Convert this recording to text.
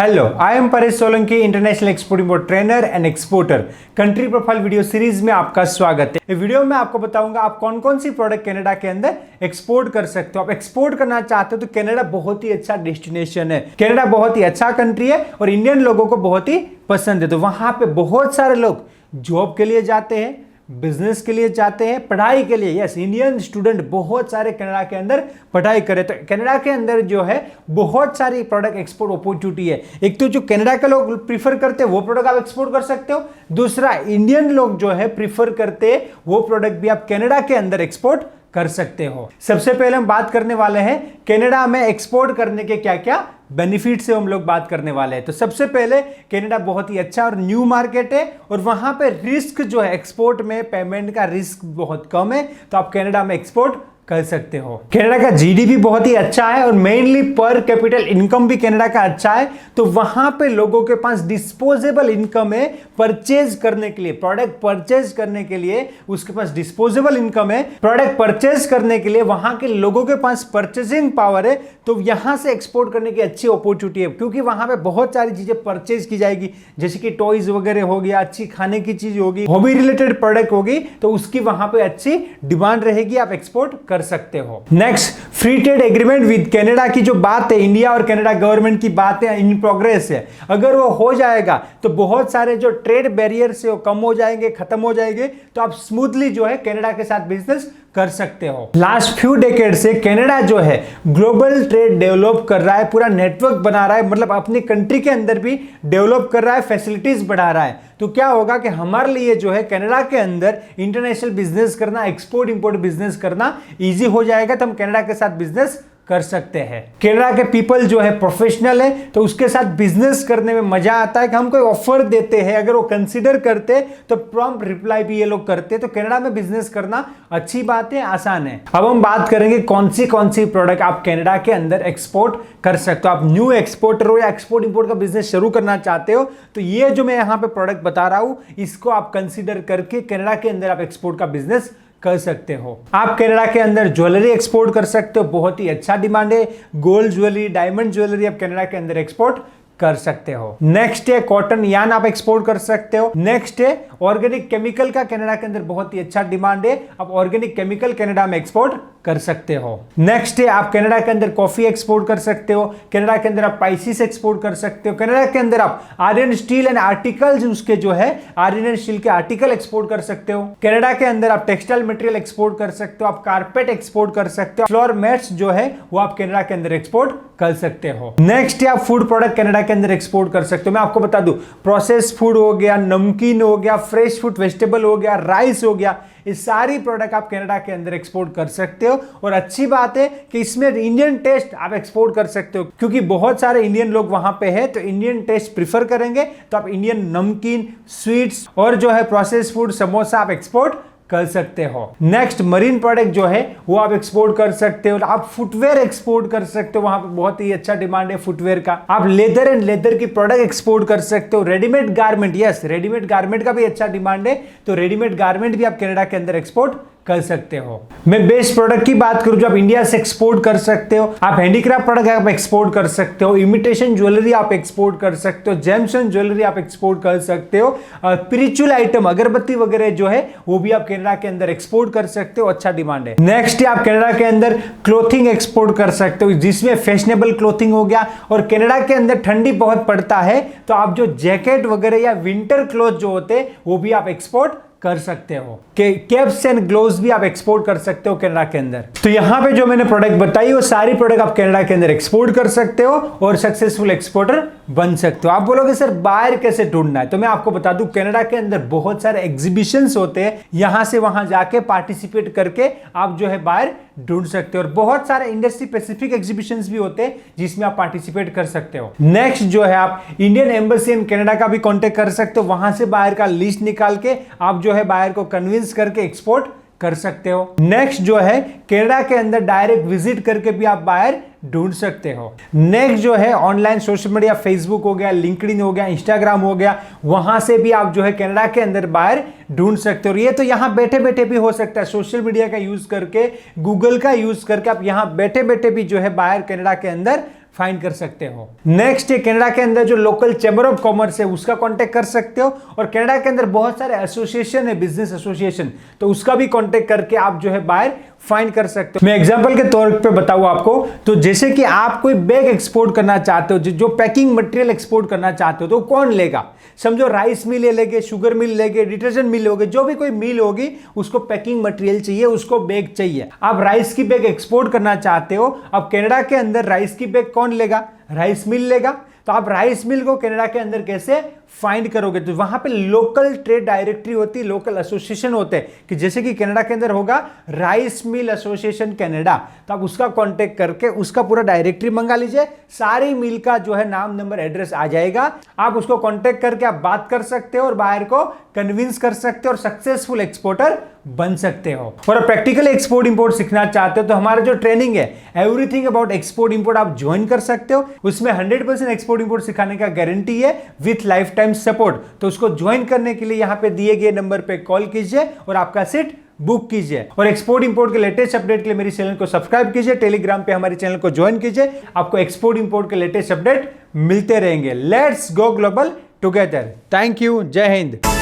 Hello, I am Paresh Solanki, international export import trainer and exporter. Country profile video series में आपका स्वागत है। इस वीडियो में आपको बताऊंगा आप कौन कौन सी प्रोडक्ट कनाडा के अंदर एक्सपोर्ट कर सकते हो। आप एक्सपोर्ट करना चाहते हो तो कनाडा बहुत ही अच्छा डेस्टिनेशन है। कनाडा बहुत ही अच्छा कंट्री है और इंडियन लोगों को बहुत ही पसंद है। तो वहां पे बहुत सारे लोग जॉब के लिए जाते हैं, बिजनेस के लिए जाते हैं, पढ़ाई के लिए। यस, इंडियन स्टूडेंट बहुत सारे कनाडा के अंदर पढ़ाई करे। तो कनाडा के अंदर जो है बहुत सारी प्रोडक्ट एक्सपोर्ट अपॉर्चुनिटी है। एक तो जो कनाडा के लोग प्रीफर करते हैं वो प्रोडक्ट आप एक्सपोर्ट कर सकते हो। दूसरा, इंडियन लोग जो है प्रीफर करते हैं वो प्रोडक्ट भी आप कनाडा के अंदर एक्सपोर्ट कर सकते हो। सबसे पहले हम बात करने वाले हैं कनाडा में एक्सपोर्ट करने के क्या क्या बेनिफिट से हम लोग बात करने वाले हैं। तो सबसे पहले कनाडा बहुत ही अच्छा और न्यू मार्केट है और वहां पे रिस्क जो है एक्सपोर्ट में पेमेंट का रिस्क बहुत कम है। तो आप कनाडा में एक्सपोर्ट कर सकते हो। कनाडा का जीडीपी बहुत ही अच्छा है और मेनली पर कैपिटल इनकम भी कनाडा का अच्छा है। तो वहां पे लोगों के पास डिस्पोजेबल इनकम है परचेज करने के लिए, प्रोडक्ट परचेज करने के लिए उसके पास डिस्पोजेबल इनकम है। प्रोडक्ट परचेज करने के लिए वहां के लोगों के पास परचेजिंग पावर है। तो यहां से एक्सपोर्ट करने की अच्छी अपॉर्चुनिटी है क्योंकि वहां पे बहुत सारी चीजें परचेज की जाएगी, जैसे कि टॉयज वगैरह हो गया, अच्छी खाने की चीज होगी, हॉबी रिलेटेड प्रोडक्ट होगी। तो उसकी वहां पे अच्छी डिमांड रहेगी, आप एक्सपोर्ट कर सकते हो। Next, free trade agreement with Canada की जो बात है, इंडिया और कनाडा गवर्नमेंट की बात है, इन प्रोग्रेस है। अगर वो हो जाएगा तो बहुत सारे जो ट्रेड बैरियर से वो कम हो जाएंगे, खत्म हो जाएंगे। तो आप स्मूथली जो है कनाडा के साथ बिजनेस कर सकते हो। लास्ट फ्यू डेकेड से कनाडा जो है ग्लोबल ट्रेड डेवलप कर रहा है, पूरा नेटवर्क बना रहा है, मतलब अपनी कंट्री के अंदर भी डेवलप कर रहा है, फैसिलिटीज बढ़ा रहा है। तो क्या होगा कि हमारे लिए जो है कनाडा के अंदर इंटरनेशनल बिजनेस करना, एक्सपोर्ट इंपोर्ट बिजनेस करना इजी हो जाएगा। तो हम कनाडा के साथ बिजनेस कर सकते हैं। कनाडा के पीपल जो है प्रोफेशनल है, तो उसके साथ बिजनेस करने में मजा आता है कि हम कोई ऑफर देते हैं, अगर वो कंसीडर करते तो प्रॉम्प्ट रिप्लाई भी ये लोग करते। तो कनाडा में बिजनेस करना अच्छी बात है, आसान है। अब हम बात करेंगे कौन सी प्रोडक्ट आप कनाडा के अंदर एक्सपोर्ट कर सकते हो। आप न्यू एक्सपोर्टर हो या एक्सपोर्ट इंपोर्ट का बिजनेस शुरू करना चाहते हो तो ये जो मैं यहां पे प्रोडक्ट बता रहा हूं इसको आप कंसीडर करके कनाडा के अंदर आप एक्सपोर्ट का बिजनेस कर सकते हो। आप कनाडा के अंदर ज्वेलरी एक्सपोर्ट कर सकते हो, बहुत ही अच्छा डिमांड है। गोल्ड ज्वेलरी, डायमंड ज्वेलरी आप कनाडा के अंदर एक्सपोर्ट कर सकते हो। नेक्स्ट है कॉटन यार्न आप एक्सपोर्ट कर सकते हो। नेक्स्ट है ऑर्गेनिक केमिकल का कनाडा के अंदर बहुत ही अच्छा डिमांड है, आप ऑर्गेनिक केमिकल कनाडा में एक्सपोर्ट कर सकते हो। नेक्स्ट है आप कनाडा के अंदर कॉफी एक्सपोर्ट कर सकते हो। कनाडा के अंदर आप स्पाइसेस एक्सपोर्ट कर सकते हो। कनाडा के अंदर आप आयरन स्टील एंड आर्टिकल्स, उसके जो है आयरन एंड स्टील के आर्टिकल एक्सपोर्ट कर सकते हो। कनाडा के अंदर आप टेक्सटाइल मटेरियल एक्सपोर्ट कर सकते हो, आप कारपेट एक्सपोर्ट कर सकते हो, फ्लोर मैट्स जो है वो आप कनाडा के अंदर एक्सपोर्ट कर सकते हो। नेक्स्ट है आप फूड प्रोडक्ट कनाडा के अंदर एक्सपोर्ट कर सकते हो। मैं आपको बता दूं, प्रोसेस फूड हो गया, नमकीन हो गया, फ्रेश फूड वेजिटेबल हो गया, राइस हो गया, ये सारी प्रोडक्ट आप कनाडा के अंदर एक्सपोर्ट कर सकते हो। और अच्छी बात है कि इसमें इंडियन टेस्ट आप एक्सपोर्ट कर सकते हो क्योंकि बहुत सारे इंडियन लोग वहां पे हैं, तो इंडियन टेस्ट प्रीफर करेंगे। तो आप इंडियन नमकीन, स्वीट्स और जो है प्रोसेस फूड, समोसा आप एक्सपोर्ट कर सकते हो। नेक्स्ट, मरीन प्रोडक्ट जो है वो आप एक्सपोर्ट कर सकते हो। आप फुटवेयर एक्सपोर्ट कर सकते हो, वहां पे बहुत ही अच्छा डिमांड है फुटवेयर का। आप लेदर एंड लेदर की प्रोडक्ट एक्सपोर्ट कर सकते हो। Readymade garment, yes, readymade garment का भी अच्छा डिमांड है, तो रेडीमेड गारमेंट भी आप कनाडा के अंदर एक्सपोर्ट कर सकते हो। मैं बेस्ट प्रोडक्ट की बात करूं जो आप इंडिया से एक्सपोर्ट कर सकते हो, आप हैंडीक्राफ्ट प्रोडक्ट आप एक्सपोर्ट कर सकते हो, इमिटेशन ज्वेलरी आप एक्सपोर्ट कर सकते हो, जेम्स ज्वेलरी आप एक्सपोर्ट कर सकते हो, स्पिरिचुअल आइटम अगरबत्ती वगैरह जो है वो भी आप कनाडा के अंदर एक्सपोर्ट कर सकते हो, अच्छा डिमांड है। नेक्स्ट, आप कनाडा के अंदर क्लोथिंग एक्सपोर्ट कर सकते हो, जिसमें फैशनेबल क्लोथिंग हो गया। और कनाडा के अंदर ठंडी बहुत पड़ता है, तो आप जो जैकेट वगैरह या विंटर क्लोथ जो होते हैं वो भी आप एक्सपोर्ट कर सकते हो। कैप्स एंड ग्लोव्स भी आप एक्सपोर्ट कर सकते हो कनाडा के अंदर। तो यहां पे जो मैंने प्रोडक्ट बताई वो सारी प्रोडक्ट आप कनाडा के अंदर एक्सपोर्ट कर सकते हो और सक्सेसफुल एक्सपोर्टर बन सकते हो। आप बोलोगे सर बाहर कैसे ढूंढना है, तो मैं आपको बता दूं कनाडा के अंदर बहुत सारे एग्जीबिशंस होते हैं, यहां से वहां जाके पार्टिसिपेट करके आप जो है बाहर ढूंढ सकते हो। और बहुत सारे इंडस्ट्री स्पेसिफिक एग्जीबिशंस भी होते हैं जिसमें आप पार्टिसिपेट कर सकते हो। नेक्स्ट जो है आप इंडियन एम्बेसी इन कनाडा का भी कांटेक्ट कर सकते हो, वहां से बाहर का लिस्ट निकाल के आप जो है बाहर को कन्विंस करके एक्सपोर्ट कर सकते हो। नेक्स्ट जो है कनाडा के अंदर डायरेक्ट विजिट करके भी आप बाहर ढूंढ सकते हो। नेक्स्ट जो है ऑनलाइन सोशल मीडिया, फेसबुक हो गया, लिंक्डइन हो गया, इंस्टाग्राम हो गया, वहां से भी आप जो है कनाडा के अंदर बाहर ढूंढ सकते हो। और ये तो यहां बैठे बैठे भी हो सकता है, सोशल मीडिया का यूज करके, गूगल का यूज करके आप यहां बैठे बैठे भी जो है बाहर कनाडा के अंदर फाइंड कर सकते हो। नेक्स्ट, कनाडा के अंदर जो लोकल चैम्बर ऑफ कॉमर्स है उसका कांटेक्ट कर सकते हो, और कनाडा के अंदर बहुत सारे एसोसिएशन है, बिजनेस एसोसिएशन, तो उसका भी कांटेक्ट करके आप जो है बाहर फाइंड कर सकते हो। मैं एग्जांपल के तौर पे बताऊं आपको, तो जैसे कि आप कोई बैग एक्सपोर्ट करना चाहते हो, जो पैकिंग मटेरियल एक्सपोर्ट करना चाहते हो, तो कौन लेगा? समझो राइस मिल लेंगे, शुगर मिल लेंगे, डिटर्जेंट मिल होगी, जो भी कोई मिल होगी उसको पैकिंग मटेरियल चाहिए, उसको बैग चाहिए। आप राइस की बैग एक्सपोर्ट करना चाहते हो, अब कनाडा के अंदर राइस की बैग कौन लेगा? राइस मिल लेगा। तो आप राइस मिल को कनाडा के अंदर कैसे फाइंड करोगे? तो वहां पे लोकल ट्रेड डायरेक्टरी होती है, लोकल एसोसिएशन होते हैं, कि जैसे कि कनाडा के अंदर होगा राइस मिल एसोसिएशन कनाडा, तो आप उसका कांटेक्ट करके उसका पूरा डायरेक्टरी मंगा लीजिए, सारी मिल का जो है नाम, नंबर, एड्रेस आ जाएगा। आप उसको कांटेक्ट करके आप बात कर सकते हो और बाहर को कन्विंस कर सकते हो और सक्सेसफुल एक्सपोर्टर बन सकते हो। और प्रैक्टिकल एक्सपोर्ट इंपोर्ट सीखना चाहते हो तो हमारा जो ट्रेनिंग है एवरीथिंग अबाउट एक्सपोर्ट इंपोर्ट आप ज्वाइन कर सकते हो। उसमें 100% एक्सपोर्ट इंपोर्ट सिखाने का गारंटी है विथ लाइफ टाइम सपोर्ट। तो उसको ज्वाइन करने के लिए यहां पे दिए गए नंबर पे कॉल कीजिए और आपका सीट बुक कीजिए। और एक्सपोर्ट इंपोर्ट के लेटेस्ट अपडेट के लिए मेरी चैनल को सब्सक्राइब कीजिए, टेलीग्राम पे हमारे चैनल को ज्वाइन कीजिए, आपको एक्सपोर्ट इंपोर्ट के लेटेस्ट अपडेट मिलते रहेंगे। Let's go global together. Thank you, जय हिंद।